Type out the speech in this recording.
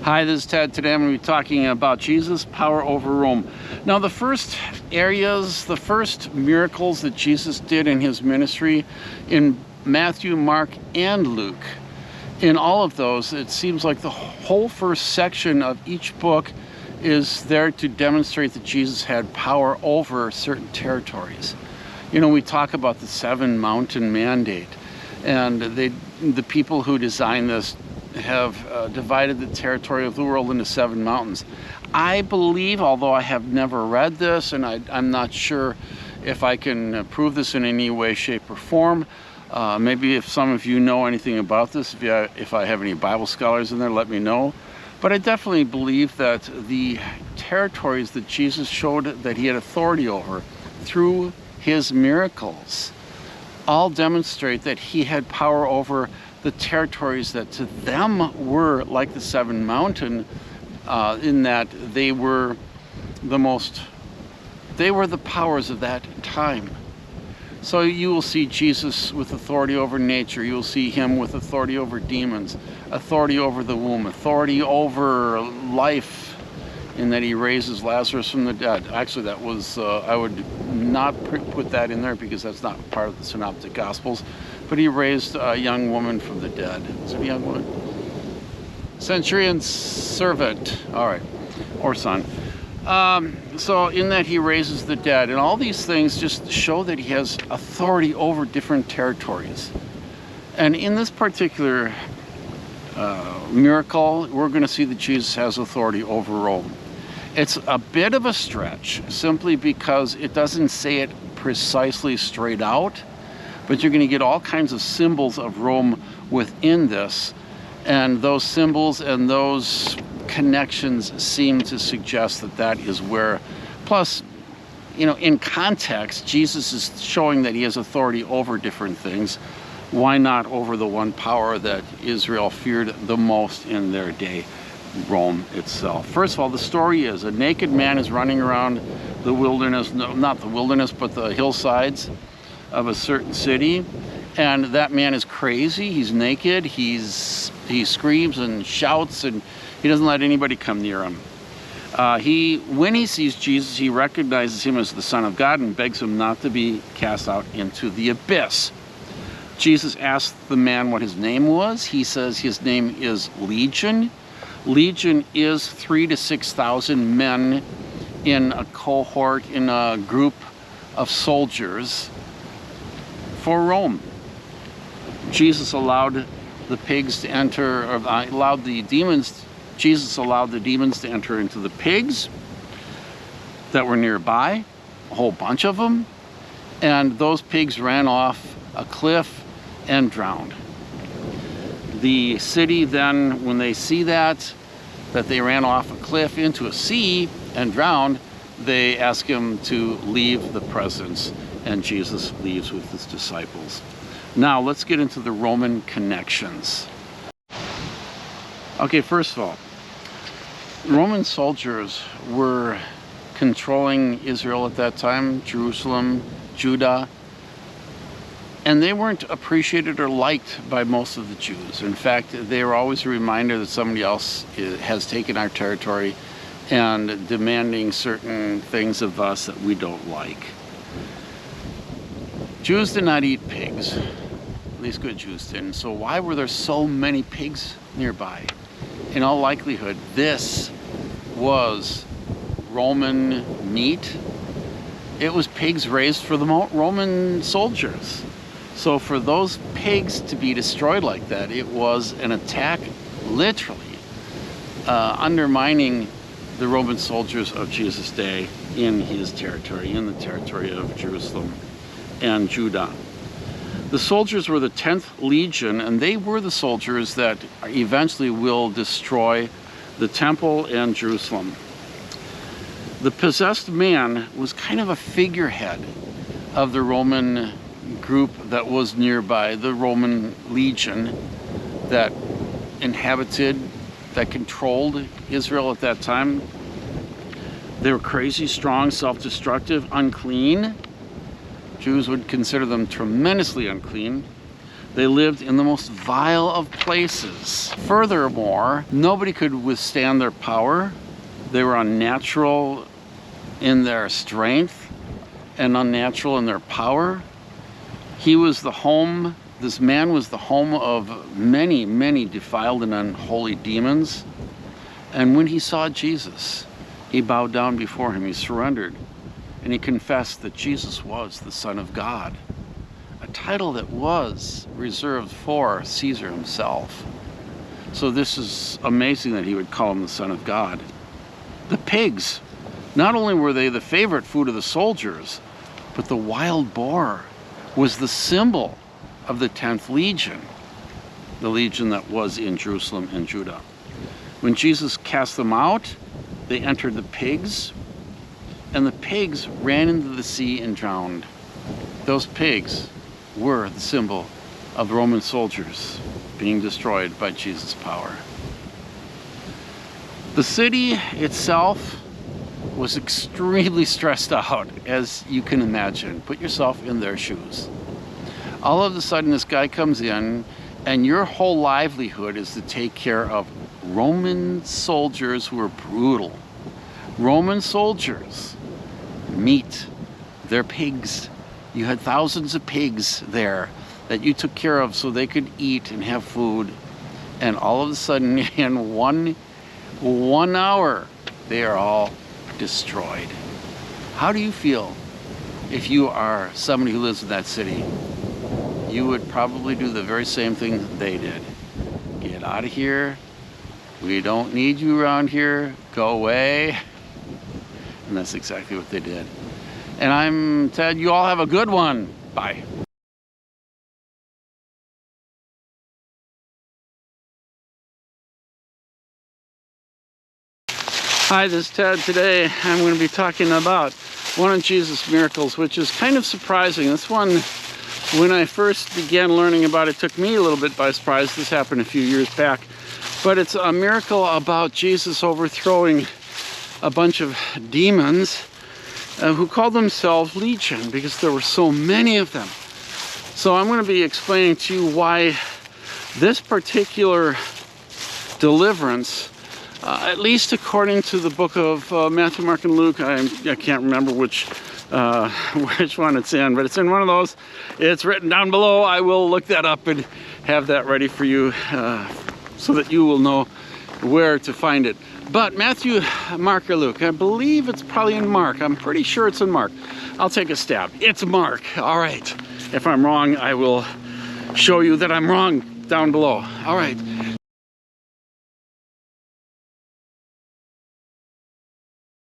Hi, this is Ted. Today I'm going to be talking about Jesus' power over Rome. Now, the first areas, the first miracles that Jesus did in his ministry in Matthew, Mark, and Luke, in all of those, it seems like the whole first section of each book is there to demonstrate that Jesus had power over certain territories. You know, we talk about the 7 mountain mandate, and the people who designed this have divided the territory of the world into 7 mountains. I believe, although I have never read this, and I'm not sure if I can prove this in any way, shape, or form. Maybe if some of you know anything about this, if I have any Bible scholars in there, let me know. But I definitely believe that the territories that Jesus showed that he had authority over through his miracles all demonstrate that he had power over the territories that to them were like the 7 mountain, in that they were the powers of that time. So you will see Jesus with authority over nature. You will see him with authority over demons, authority over the womb, authority over life, in that he raises Lazarus from the dead. Actually, that was, I would not put that in there because that's not part of the Synoptic Gospels. But he raised a young woman from the dead. Was it a young woman? Centurion's servant, all right, or son. So in that he raises the dead, and all these things just show that he has authority over different territories. And in this particular miracle, we're going to see that Jesus has authority over Rome. It's a bit of a stretch, simply because it doesn't say it precisely straight out, but you're going to get all kinds of symbols of Rome within this, and those symbols and those connections seem to suggest that that is where, plus, you know, in context, Jesus is showing that he has authority over different things. Why not over the one power that Israel feared the most in their day, Rome itself? First of all, the story is a naked man is running around the wilderness, no, not the wilderness, but the hillsides of a certain city, and that man is crazy. He's naked, he screams and shouts, and he doesn't let anybody come near him. When he sees Jesus, he recognizes him as the Son of God and begs him not to be cast out into the abyss. Jesus asks the man what his name was. He says his name is Legion. Legion is 3,000 to 6,000 men in a cohort, in a group of soldiers for Rome. Jesus allowed the pigs to enter, or Jesus allowed the demons to enter into the pigs that were nearby, a whole bunch of them, and those pigs ran off a cliff and drowned. The city then, when they see that they ran off a cliff into a sea and drowned, they ask him to leave the presence, and Jesus leaves with his disciples. Now let's get into the Roman connections. Okay, first of all, Roman soldiers were controlling Israel at that time, Jerusalem, Judah, and they weren't appreciated or liked by most of the Jews. In fact, they were always a reminder that somebody else has taken our territory and demanding certain things of us that we don't like. Jews did not eat pigs. At least good Jews didn't. So why were there so many pigs nearby? In all likelihood, this was Roman meat. It was pigs raised for the Roman soldiers. So for those pigs to be destroyed like that, it was an attack, literally, undermining the Roman soldiers of Jesus' day in his territory, in the territory of Jerusalem and Judah. The soldiers were the 10th Legion, and they were the soldiers that eventually will destroy the temple and Jerusalem. The possessed man was kind of a figurehead of the Roman group that was nearby, the Roman Legion that inhabited, that controlled Israel at that time. They were crazy, strong, self-destructive, unclean. Jews would consider them tremendously unclean. They lived in the most vile of places. Furthermore, nobody could withstand their power. They were unnatural in their strength and unnatural in their power. He was the home, this man was the home of many, many defiled and unholy demons. And when he saw Jesus, he bowed down before him, he surrendered, and he confessed that Jesus was the Son of God, a title that was reserved for Caesar himself. So this is amazing that he would call him the Son of God. The pigs, not only were they the favorite food of the soldiers, but the wild boar was the symbol of the 10th Legion, the legion that was in Jerusalem and Judah. When Jesus cast them out, they entered the pigs, and the pigs ran into the sea and drowned. Those pigs were the symbol of the Roman soldiers being destroyed by Jesus' power. The city itself was extremely stressed out, as you can imagine. Put yourself in their shoes. All of a sudden, this guy comes in, and your whole livelihood is to take care of Roman soldiers who were brutal. Roman soldiers, meat, they're pigs. You had thousands of pigs there that you took care of so they could eat and have food. And all of a sudden, in one hour, they are all destroyed. How do you feel if you are somebody who lives in that city? You would probably do the very same thing they did. Get out of here. We don't need you around here. Go away. And that's exactly what they did. And I'm Ted. You all have a good one. Bye. Hi, this is Ted. Today I'm going to be talking about one of Jesus' miracles, which is kind of surprising. This one, when I first began learning about it, took me a little bit by surprise. This happened a few years back. But it's a miracle about Jesus overthrowing a bunch of demons who called themselves Legion, because there were so many of them. So I'm going to be explaining to you why this particular deliverance, at least according to the book of Matthew, Mark, and Luke, I can't remember which one it's in, but it's in one of those. It's written down below. I will look that up and have that ready for you so that you will know where to find it. But Matthew, Mark, or Luke, I believe it's probably in Mark. I'm pretty sure it's in Mark. I'll take a stab. It's Mark. All right. If I'm wrong, I will show you that I'm wrong down below. All right.